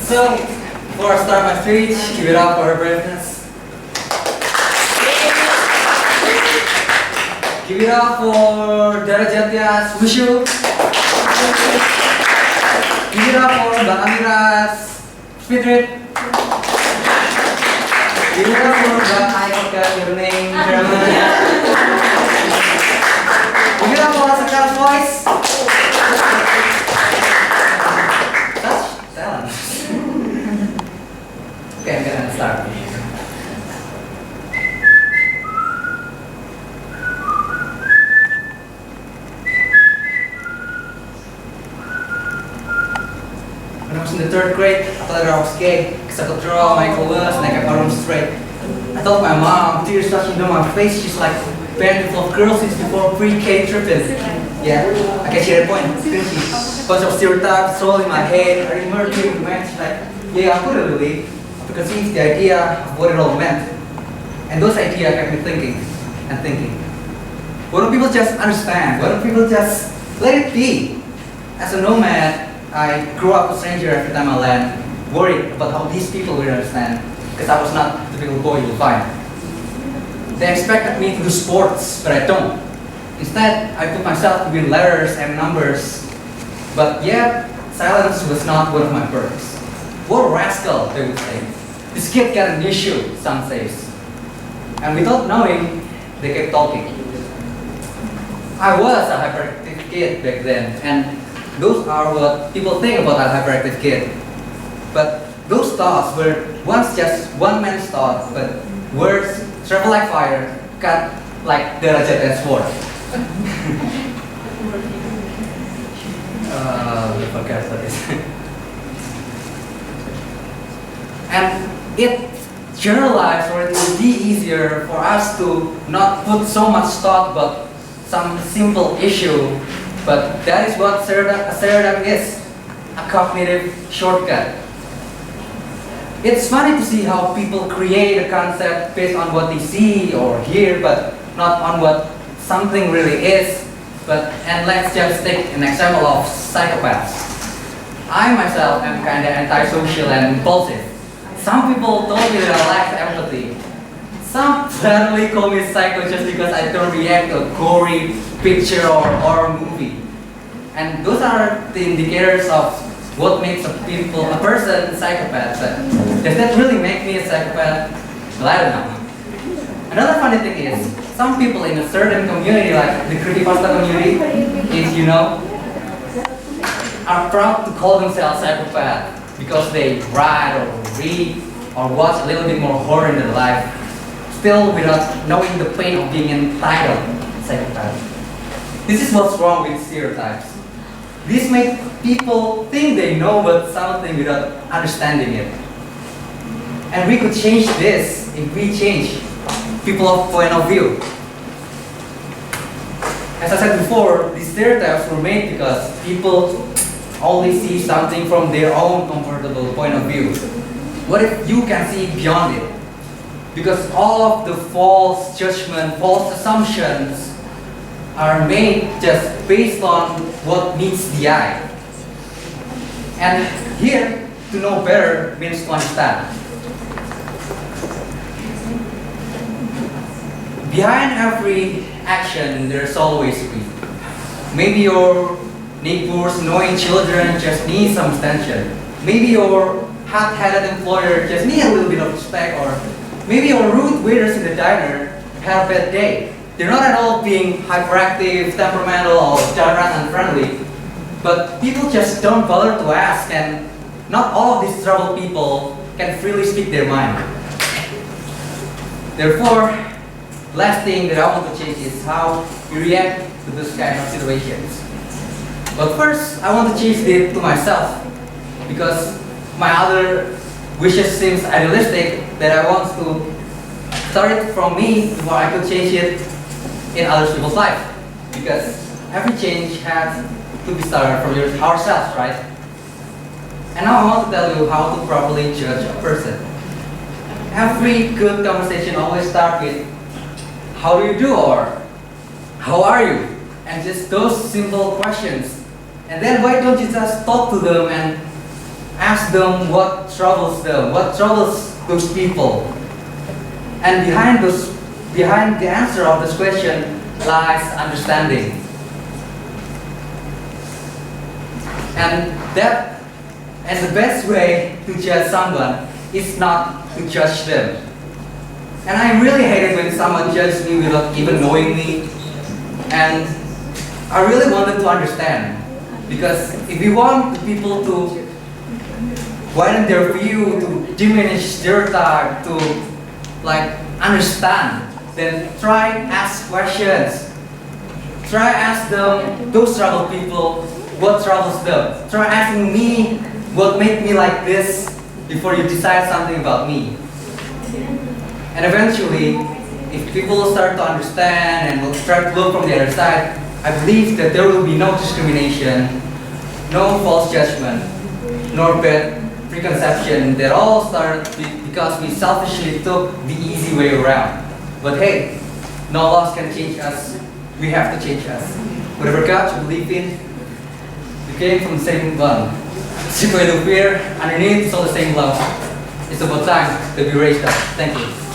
So, before I start my speech, give it up for her braveness. Give it up for Darajatya's Wushu. Give it up for Mbak Amira's Spirit. Give it up for Mbak I forgot your name, German. Give it up for Haekal's voice. That's talent. Okay, I'm gonna start. When I was in the third grade, I thought I was gay because I could draw my colors and I kept my room straight. I told my mom, tears touching down my face, she's like, parent full of girls since before pre-K tripping. Yeah, I can see that point, didn't she? Bunch of stereotypes all in my head, I remember during the match, she's like, yeah, I put it really. I conceived the idea of what it all meant. And those ideas kept me thinking and thinking. Why don't people just understand? Why don't people just let it be? As a nomad, I grew up a stranger every time I land, worried about how these people will understand, because I was not the typical boy you'll find. They expected me to do sports, but I don't. Instead, I put myself between letters and numbers, but yet, silence was not one of my perks. What a rascal, they would say. This kid got an issue, some says. And without knowing, they kept talking. I was a hyperactive kid back then, and those are what people think about a hyperactive kid. But those thoughts were once just one man's thoughts, but words travel like fire, cut like the Rajat and sword. I forgot what it is. And it generalized, or it would be easier for us to not put so much thought about some simple issue. But that is what stereotype is, a cognitive shortcut. It's funny to see how people create a concept based on what they see or hear, but not on what something really is. And let's just take an example of psychopaths. I myself am kind of antisocial and impulsive. Some people told me that I lack empathy. Some flatly call me psycho just because I don't react to a gory picture or horror movie. And those are the indicators of what makes a person a psychopath. But does that really make me a psychopath? Well, I don't know. Another funny thing is, some people in a certain community, like the creepypasta community, are proud to call themselves psychopath because they write or read or watch a little bit more horror in their life, still without knowing the pain of being entitled psychopath. This is what's wrong with stereotypes. These make people think they know about something without understanding it. And we could change this if we change people's point of view. As I said before, these stereotypes were made because people only see something from their own comfortable point of view. What if you can see beyond it? Because all of the false judgment, false assumptions are made just based on what meets the eye. And here, to know better means to understand. Behind every action, there's always a reason. Maybe your neighbor's annoying children just need some attention. Maybe your hot-headed employer just need a little bit of respect, or maybe your rude waiters in the diner have a bad day. They're not at all being hyperactive, temperamental, or downright unfriendly, but people just don't bother to ask, and not all of these troubled people can freely speak their mind. Therefore, last thing that I want to change is how you react to this kind of situations. But first, I want to change it to myself, because my other wishes seems idealistic that I want to start it from me before I could change it in other people's life. Because every change has to be started from ourselves, right? And now I want to tell you how to properly judge a person. Every good conversation always starts with, how do you do, or how are you? And just those simple questions. And then why don't you just talk to them and ask them what troubles them, what troubles those people. And behind the answer of this question lies understanding. And the best way to judge someone is not to judge them. And I really hate it when someone judges me without even knowing me. And I really wanted to understand. Because if you want the people to widen their view, to diminish their time, to understand, then try ask questions. Try ask them, those troubled people, what troubles them. Try asking me what made me like this before you decide something about me. And eventually, if people will start to understand and will start to look from the other side, I believe that there will be no discrimination, no false judgment, nor bad preconception that all started because we selfishly took the easy way around. But hey, no laws can change us. We have to change us. Whatever God you believe in, we came from the same one. Simply to fear, underneath is all the same love. It's about time to be raised up. Thank you.